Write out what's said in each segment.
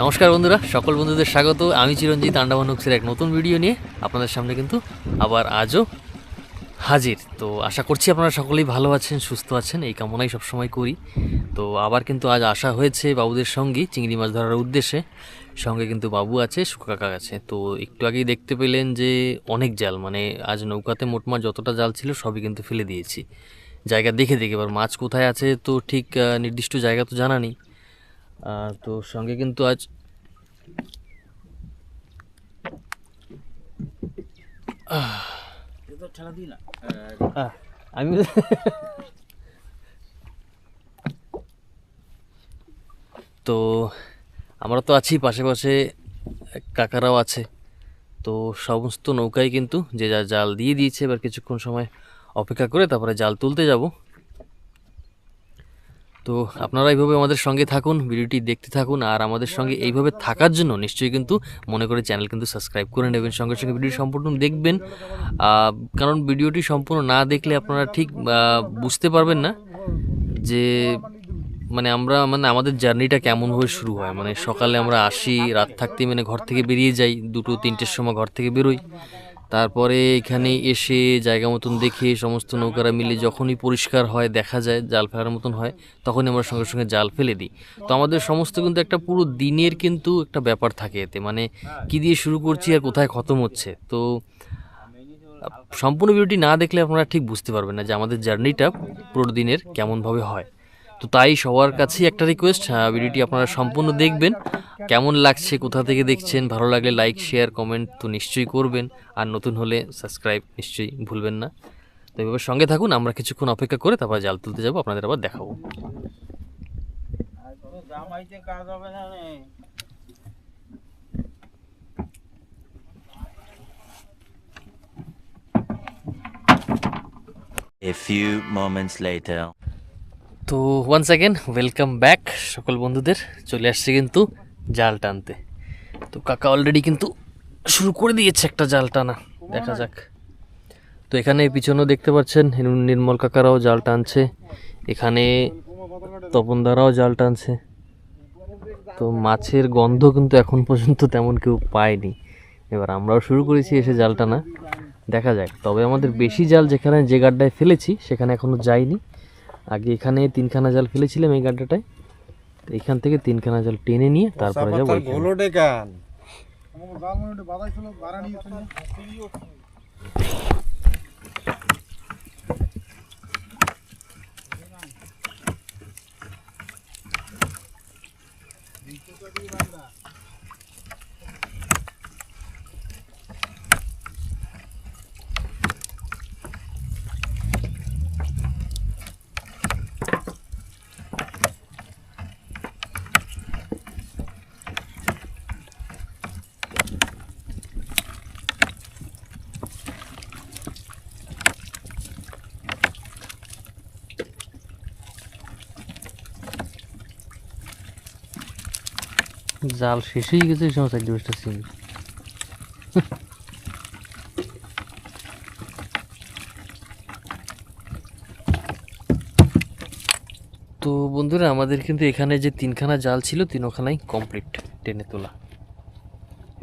নমস্কার বন্ধুরা, সকল বন্ধুদের স্বাগত। আমি চিরঞ্জিত আন্ডামান হুকসের এক নতুন ভিডিও নিয়ে আপনাদের সামনে কিন্তু আবার আজও হাজির। তো আশা করছি আপনারা সকলেই ভালো আছেন, সুস্থ আছেন, এই কামনাই সবসময় করি। তো আবার কিন্তু আজ আসা হয়েছে বাবুদের সঙ্গে চিংড়ি মাছ ধরার উদ্দেশ্যে। সঙ্গে কিন্তু বাবু আছে, সুকা কাকা আছে। তো একটু আগেই দেখতে পেলেন যে অনেক জাল, মানে আজ নৌকাতে মোটমাট যতটা জাল ছিল সবই কিন্তু ফেলে দিয়েছি জায়গা দেখে দেখে। এবার মাছ কোথায় আছে তো ঠিক নির্দিষ্ট জায়গা তো জানা নেই। তো সঙ্গে কিন্তু আজ আমি তো আমরা তো আছি, পাশে পাশে কাকারাও আছে। তো সমস্ত নৌকায় কিন্তু যে যা জাল দিয়ে দিয়েছে। এবার কিছুক্ষণ সময় অপেক্ষা করে তারপরে জাল তুলতে যাব। তো আপনারা এইভাবে আমাদের সঙ্গে থাকুন, ভিডিওটি দেখতে থাকুন। আর আমাদের সঙ্গে এইভাবে থাকার জন্য নিশ্চয়ই কিন্তু মনে করে চ্যানেল কিন্তু সাবস্ক্রাইব করে নেবেন, সঙ্গে সঙ্গে ভিডিওটি সম্পূর্ণ দেখবেন। কারণ ভিডিওটি সম্পূর্ণ না দেখলে আপনারা ঠিক বুঝতে পারবেন না যে মানে আমাদের জার্নিটা কেমনভাবে শুরু হয়। মানে সকালে আমরা আসি, রাত থাকতেই মানে ঘর থেকে বেরিয়ে যাই, 2-3টের সময় ঘর থেকে বেরোই। তারপরে এখানে এসে জায়গা মতন দেখে সমস্ত নৌকারা মিলে যখনই পরিষ্কার হয়, দেখা যায় জাল ফেলার মতন হয়, তখনই আমরা সঙ্গে সঙ্গে জাল ফেলে দিই। তো আমাদের সমস্ত কিন্তু একটা পুরো দিনের কিন্তু একটা ব্যাপার থাকে এতে, মানে কি দিয়ে শুরু করছি আর কোথায় খতম হচ্ছে। তো সম্পূর্ণ ভিডিওটি না দেখলে আপনারা ঠিক বুঝতে পারবেন না যে আমাদের জার্নিটা পুরো দিনের কেমনভাবে হয়। তো তাই সবার কাছেই একটা রিকোয়েস্ট, ভিডিওটি আপনারা সম্পূর্ণ দেখবেন। কেমন লাগছে, কোথা থেকে দেখছেন, ভালো লাগলে লাইক, শেয়ার, কমেন্ট তো নিশ্চয়ই করবেন। আর নতুন হলে সাবস্ক্রাইব নিশ্চয়ই ভুলবেন না। তো এভাবে সঙ্গে থাকুন, আমরা কিছুক্ষণ অপেক্ষা করে তারপর জাল তুলতে যাবো, আপনাদের আবার দেখাবো। A few moments later. তো ওয়ান্স অ্যাগেন ওয়েলকাম ব্যাক সকল বন্ধুদের। চলে আসছে কিন্তু জাল টানতে। তো কাকা অলরেডি কিন্তু শুরু করে দিয়েছে একটা জাল টানা, দেখা যাক। তো এখানে পিছনেও দেখতে পাচ্ছেন নির্মল কাকারাও জাল টানছে, এখানে তপনদারাও জাল টানছে। তো মাছের গন্ধ কিন্তু এখন পর্যন্ত তেমন কেউ পায়নি। এবার আমরাও শুরু করেছি এসে জাল টানা, দেখা যাক। তবে আমাদের বেশি জাল যেখানে যে গাড্ডায় ফেলেছি সেখানে এখনও যাইনি। আগে এখানে 3খানা জাল ফেলেছিলাম এই গাড্ডাটায়, এইখান থেকে 3খানা জাল টেনে নিয়ে তারপরে যাবো। জাল শেষ হয়ে গেছে এই সময় 4-5টা চিংড়ি। তো বন্ধুরা, আমাদের কিন্তু এখানে যে 3খানা জাল ছিল 3খানাই কমপ্লিট টেনে তোলা।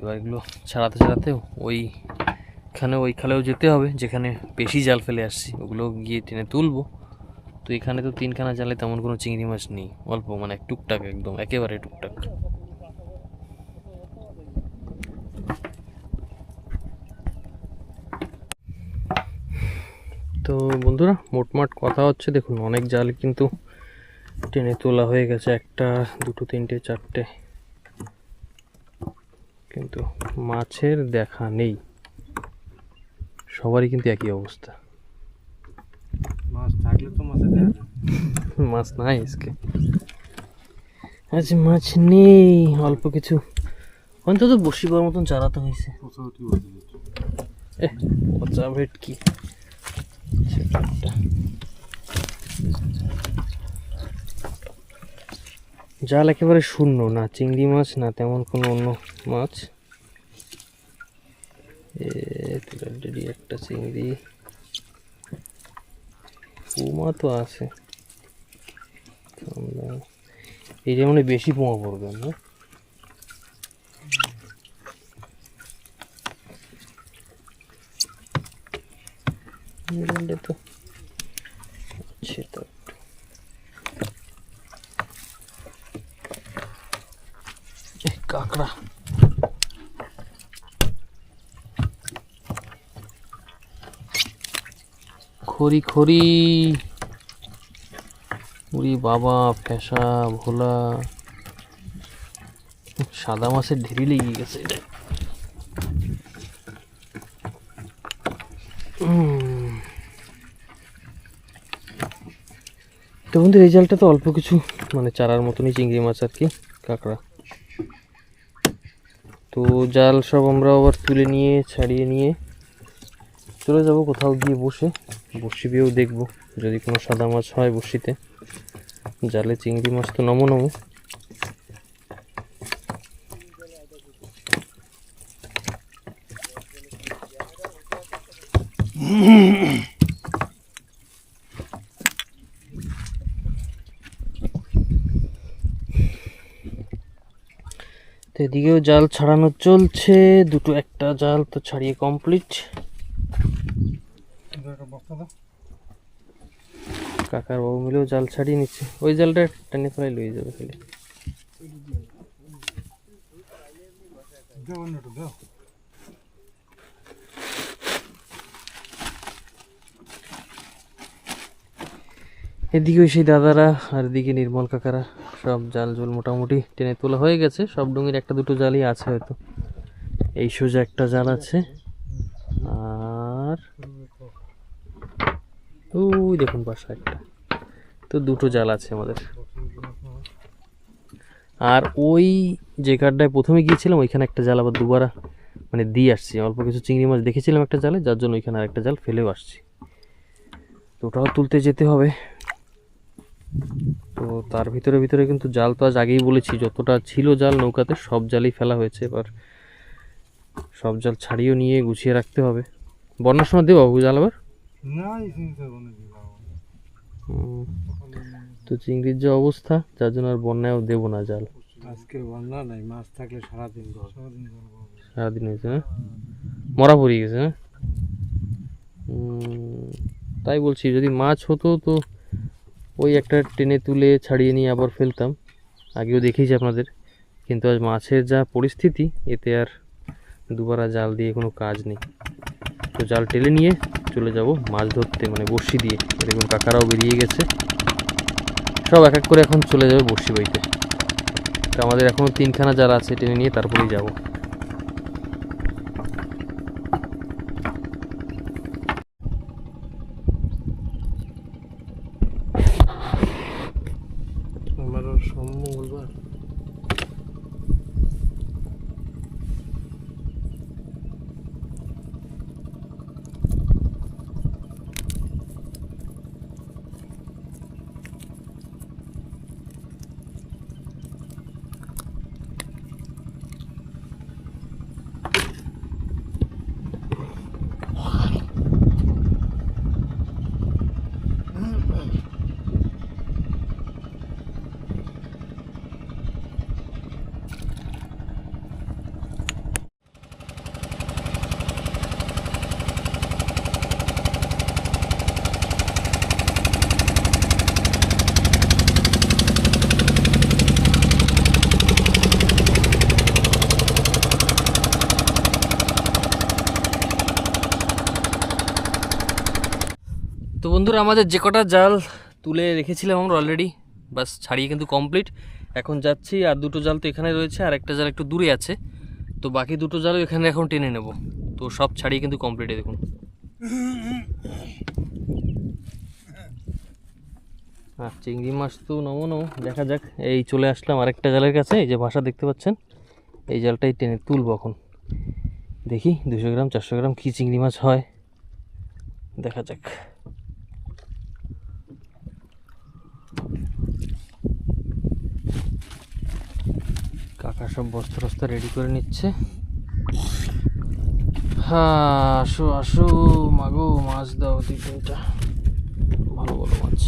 এবার এগুলো ছাড়াতে ছাড়াতে ওই খালেও যেতে হবে যেখানে বেশি জাল ফেলে আসছি, ওগুলো গিয়ে টেনে তুলবো। তো এখানে তো 3খানা জালে তেমন কোনো চিংড়ি মাছ নেই, অল্প, মানে টুকটাক, একদম একেবারে টুকটাক। তো বন্ধুরা, মোটমাট কথা হচ্ছে, দেখুন অনেক জাল কিন্তু টেনে তোলা হয়ে গেছে, 1, 2, 3, 4টে, কিন্তু মাছের দেখা নেই। সবারই কিন্তু একই অবস্থা, মাছ থাকলে তো মাছে দেখা যায়। মাছ নাই আজকে, আজ মাছ নেই। অল্প কিছু অন্তত বসিবার মতন চালাতে হয়েছে। পচা ভেটকি, জাল একেবারে শূন্য, না চিংড়ি মাছ না তেমন কোনো অন্য মাছ। একটা চিংড়ি, পোমা তো আছে, এই যেমন বেশি পোমা পড়বে না। হচ্ছে তো কাঁকড়া। খড়ি খড়ি, উরি বাবা, ফেসা ভোলা, সাদা মাছের ঢেরি লেগে গেছে এটা। তো বন্ধু এই জালটা তো অল্প কিছু মানে চারার মতনই চিংড়ি মাছ আর কি, কাঁকড়া। তো জাল সব আমরা আবার তুলে নিয়ে ছাড়িয়ে নিয়ে চলে যাব কোথাও গিয়ে বসে বড়শি দিয়েও দেখবো যদি কোনো সাদা মাছ হয় বড়শিতে। জালে চিংড়ি মাছ তো নমো নমো। তো এদিকেও জাল ছাড়ানো চলছে, দুটো একটা জাল তো ছাড়িয়ে কমপ্লিট। কাকার বাবু মিলেও জাল ছাড়িয়ে নিচ্ছে, ওই জালটা টেনে ফেলাই লয়ে যাবে খালি। এদিকে সেই দাদারা আর এদিকে নির্মল কাকারা সব জাল জল মোটামুটি টেনে তোলা হয়ে গেছে। সব ডুঙির একটা দুটো জালই আছে হয়তো। এই সোজা একটা জাল আছে, আর ওই দেখুন পাশে একটা, তো দুটো জাল আছে আমাদের। আর ওই যে কাঠটায় প্রথমে গিয়েছিলাম ওইখানে একটা জাল আবার দুবার মানে দিয়ে আসছি। অল্প কিছু চিংড়ি মাছ দেখেছিলাম একটা জালে, যার জন্য ওইখানে আরেকটা জাল ফেলেও আসছি। তো ওটাও তুলতে যেতে হবে। তো তার ভিতরে ভিতরে কিন্তু জাল তো আজ আগেই বলেছি যতটা ছিল জাল নৌকাতে সব জালই ফেলা হয়েছে। এবার সব জাল ছাড়িয়েও নিয়ে গুছিয়ে রাখতে হবে। বন্যার সময় দেবো বাবু জাল আবার? তো চিংড়ির যে অবস্থা, যার জন্য আর বন্যায়ও দেবো না জাল। আজকে বন্যা নাই, মাছ থাকলে সারাদিন সারাদিন হয়েছে না, মরা পড়িয়ে গেছে না। তাই বলছি যদি মাছ হতো তো ওই একটা টেনে তুলে ছাড়িয়ে নিয়ে আবার ফেলতাম, আগেও দেখিয়েছি আপনাদের। কিন্তু আজ মাছের যা পরিস্থিতি, এতে আর দুবার জাল দিয়ে কোনো কাজ নেই। তো জাল টেনে নিয়ে চলে যাব মাছ ধরতে, মানে বড়শি দিয়ে। দেখুন কাকারাও বেরিয়ে গেছে, সব এক এক করে এখন চলে যাবে বড়শি বইতে। তো আমাদের এখনও 3খানা জাল আছে, টেনে নিয়ে তারপরেই যাব। আমারও মঙ্গলবার। তো বন্ধুরা আমাদের যে কটা জাল তুলে রেখেছিলাম আমরা অলরেডি, বাস ছাড়িয়ে কিন্তু কমপ্লিট। এখন যাচ্ছি, আর দুটো জাল তো এখানে রয়েছে, আর একটা জাল একটু দূরে আছে। তো বাকি দুটো জালও এখানে এখন টেনে নেব। তো সব ছাড়িয়ে কিন্তু কমপ্লিট। দেখুন আর চিংড়ি মাছ তো নমো নমো, দেখা যাক। এই চলে আসলাম আরেকটা জালের কাছে, এই যে ভাষা দেখতে পাচ্ছেন, এই জালটাই টেনে তুলবো এখন। দেখি 200 গ্রাম 400 গ্রাম কী চিংড়ি মাছ হয়, দেখা যাক। কাকা সব বস্তা টস্তা রেডি করে নিচ্ছে। হ্যাঁ আসো আসো মাগো, মাছ দাও 2-3টা ভালো ভালো মাছ।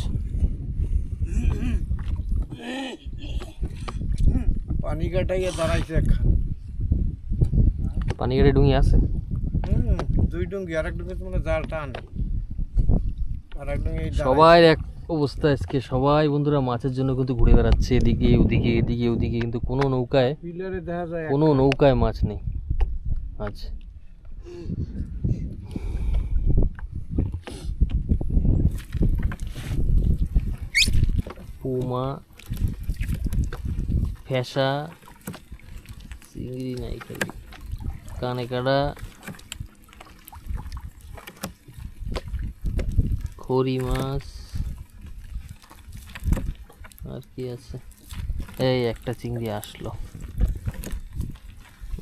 পানি কাটাইয়া দাঁড়াইছে একখান। পানি কেটে ডুঙি আছে, 2 ডুঙ্গি, আর এক ডুঙ্গি মানে জাল টান, আর এক ডুঙ্গি সবাই অবস্থা আজকে সবাই বন্ধুরা মাছের জন্য কিন্তু ঘুরে বেড়াচ্ছে এদিকে ওদিকে এদিকে ওদিকে, কিন্তু কোনো নৌকায় পিলারে দেখা যায় কোনো নৌকায় মাছ নেই আচ্ছা। পুমা ফেসা চিংড়ি নাই খালি কানে কাটা খড়ি মাছ আর কি আছে, এই একটা চিংড়ি আসলো,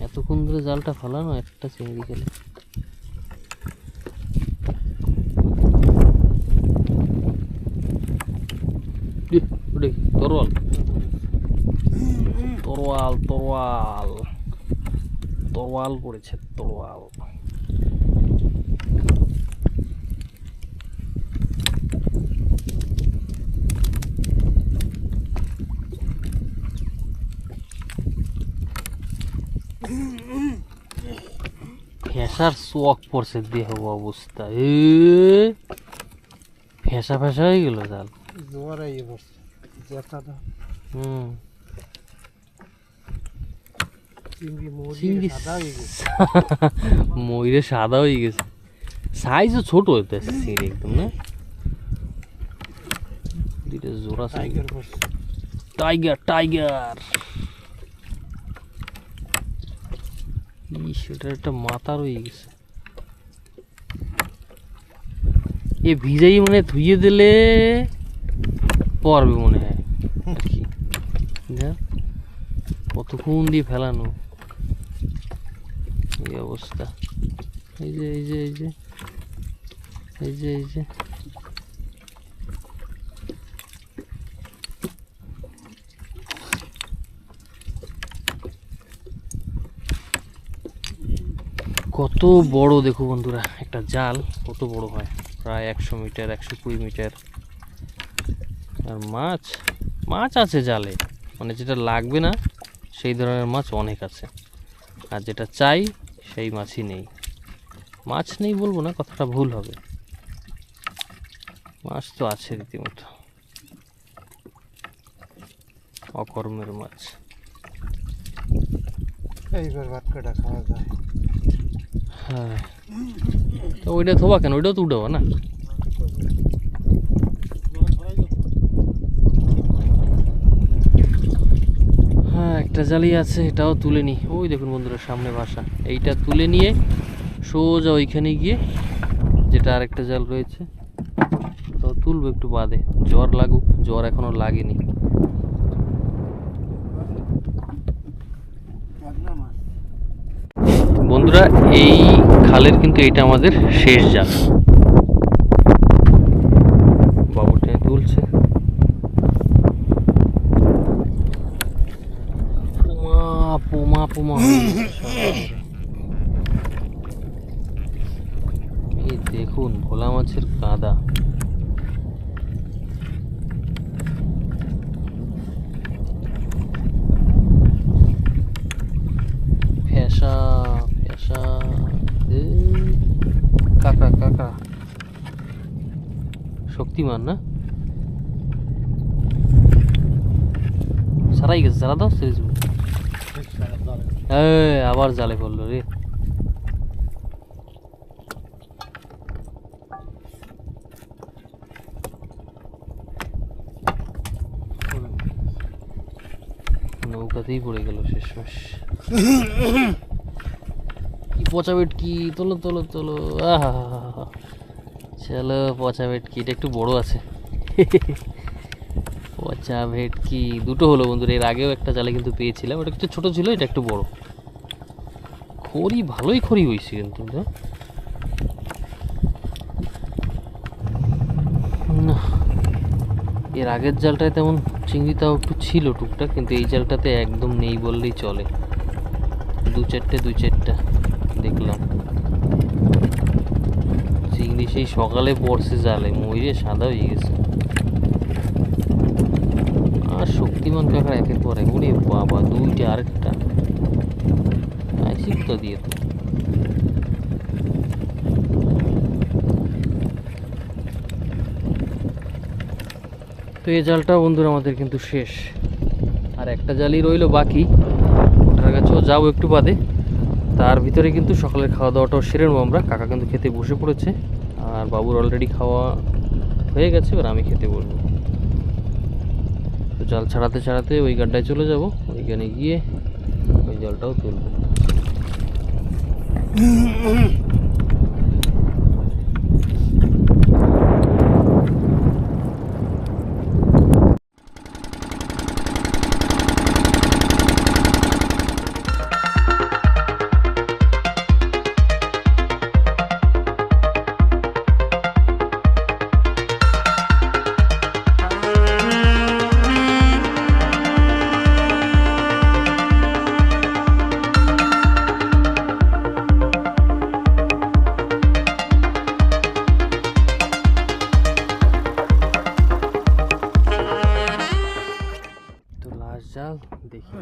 এতক্ষণ ধরে জালটা ফালানো একটা চিংড়ি খেলে। তরোয়াল তরোয়াল তরোয়াল তরোয়াল পড়েছে তরোয়াল। ফেসার চোখ পড়ছে দেহ অবস্থা, এ ফেসা ফেসা হয়ে গেল জাল। জোয়ার আইয়ে পড়ছে জেঠাটা হুম চিংড়ি চিংড়ি সাদা হয়ে গেছে। ময়ূরে সাদা হয়ে গেছে, সাইজও ছোট হইতে আছে চিংড়ি একদম না, দুইটা জোড়া টাইগার পড়ছে। টাইগার টাইগার সেটার একটা মাথা রয়ে গেছে, এ ভিজাই মানে ধুইয়ে দিলে পড়বে মনে হয় আর কি, যা কতক্ষণ দিয়ে ফেলানো এই অবস্থা। এই যে এই যে এই যে এই যে এই যে কত বড় দেখো বন্ধুরা একটা জাল কত বড় হয়, প্রায় 100 মিটার 120 মিটার। আর মাছ মাছ আছে জালে, মানে যেটা লাগবে না সেই ধরনের মাছ অনেক আছে, আর যেটা চাই সেই মাছই নেই। মাছ নেই বলবো না, কথাটা ভুল হবে, মাছ তো আছে রীতিমতো, অকর্মের মাছ। এইবার ভাত কাটা খাওয়া যায়। হ্যাঁ তো ওইটা থোবা কেন, ওইটাও তো উঠাবো না। হ্যাঁ একটা জালি আছে, এটাও তুলে নিই। ওই দেখুন বন্ধুরা সামনে বাসা, এইটা তুলে নিয়ে সোজা ওইখানে গিয়ে যেটা আরেকটা জাল রয়েছে তো তুলবো একটু বাদে, জ্বর লাগুক, জ্বর এখনো লাগেনি। বন্ধুরা এই খালের কিন্তু এইটা আমাদের শেষ জাল, বাবুটা তুলছে। পোমা পোমা পোমা এই দেখুন ভোলা মাছের কাদা, ফেসা ফেসা কাঁকড়া কাঁকড়া শক্তিমান না, সারাই গেছে, সারা দাও সিরিজ। আবার জালে পড়লো রে, নৌকাতেই পড়ে গেল শেষমেশ। কি পচা ভেটকি, তোলো তোলো তোলো, আহা চলো পচা ভেটকি, এটা একটু বড় আছে। পচা ভেটকি দুটো হলো বন্ধুরা, এর আগেও একটা জালে কিন্তু পেয়েছিলাম, ওটা একটু ছোট ছিল, এটা একটু বড়। খড়ি ভালোই খড়ি হয়েছে কিন্তু না, এর আগের জালটায় তেমন চিংড়ি তাও একটু ছিল টুকটাক, কিন্তু এই জালটাতে একদম নেই বললেই চলে, দু চারটা দেখলাম চিংড়ি সেই সকালে পড়ছে জালে, ময়ূরে সাদা হয়ে গেছে। আর শক্তিমান কাঁকড়া একের পর এক, ওরে বাবা দুইটা, আরেকটা আইসি কোথা দিয়ে তো, তো এই জালটাও বন্ধুরা আমাদের কিন্তু শেষ, আর একটা জালই রইলো বাকি, ওটার কাছেও যাবো একটু বাদে। তার ভিতরে কিন্তু সকালের খাওয়া দাওয়াটাও সেরে নেবো আমরা। কাকা কিন্তু খেতে বসে পড়েছে, আর বাবুর অলরেডি খাওয়া হয়ে গেছে, এবার আমি খেতে বসবো। তো জাল ছাড়াতে ছাড়াতে ওই গাড্ডায় চলে যাব, ওইখানে গিয়ে ওই জালটাও তুলবো। তো লাস্ট জাল দেখি।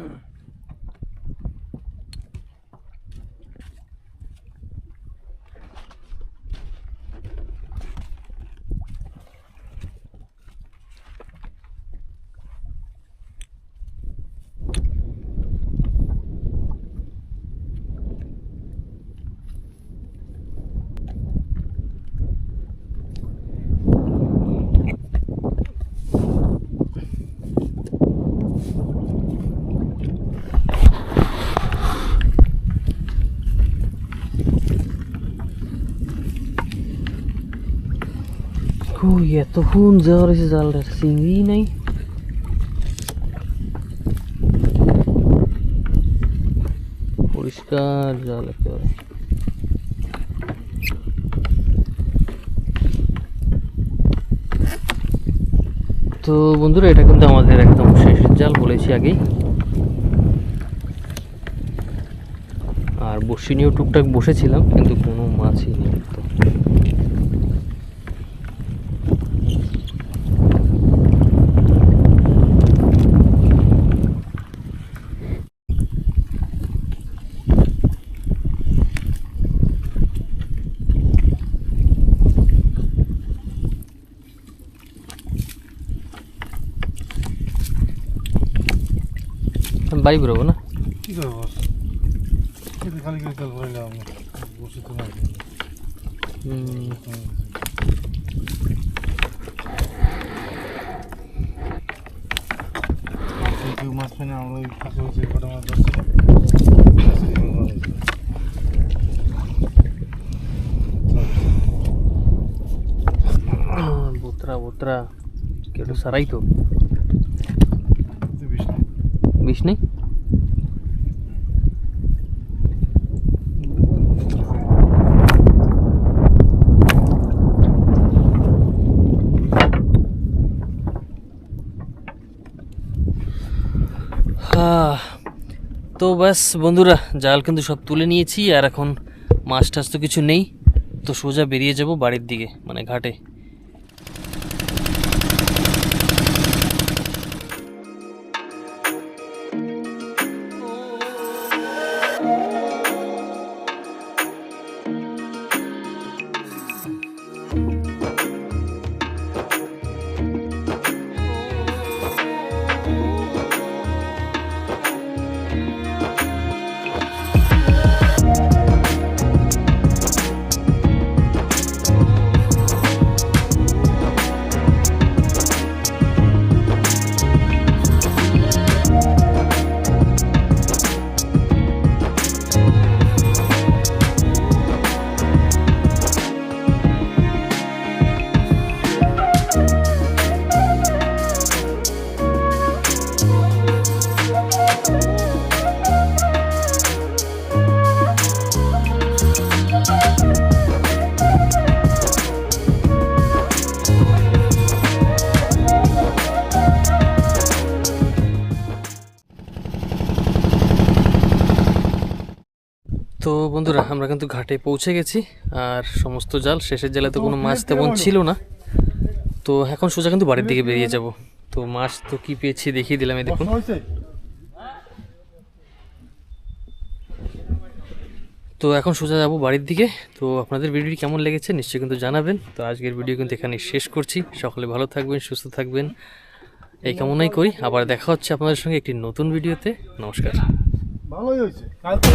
কই এতক্ষণ যাওয়া রয়েছে জালটা, চিংড়ি নাই। পরিষ্কার জাল একেবারে। তো বন্ধুরা এটা কিন্তু আমাদের একদম শেষের জাল, বলেছি আগেই। আর বসি নিয়েও টুকটাক বসেছিলাম, কিন্তু কোনো মাছই নেই তো। বাড়ি বেরোবো না? কি করবো, খালি করে তেল ভরাইলাম, বসে তো মাছ কেউ মাছ পাই না, আমরা ওই ফাঁকে হচ্ছে কটা মাছ ধরছি। বোতরা বোতরা কেউ সারাই তো বিষ নেই। বিষ নেই। তো ব্যাস বন্ধুরা, জাল কিন্তু সব তুলে নিয়েছি, আর এখন মাছ টাছ তো কিছু নেই, তো সোজা বেরিয়ে যাব বাড়ির দিকে, মানে ঘাটে। তো বন্ধুরা আমরা কিন্তু ঘাটে পৌঁছে গেছি, আর সমস্ত জাল, শেষের জালে তো কোনো মাছ তেমন ছিল না, তো এখন সোজা কিন্তু বাড়ির দিকে বেরিয়ে যাব। তো মাছ তো কি পেয়েছি দেখিয়ে দিলাম, এই দেখুন। তো এখন সোজা যাব বাড়ির দিকে। তো আপনাদের ভিডিওটি কেমন লেগেছে নিশ্চয়ই কিন্তু জানাবেন। তো আজকের ভিডিও কিন্তু এখানে শেষ করছি। সকলে ভালো থাকবেন, সুস্থ থাকবেন, এই কামনাই করি। আবার দেখা হচ্ছে আপনাদের সঙ্গে একটি নতুন ভিডিওতে। নমস্কার। ভালোই হয়েছে কালকে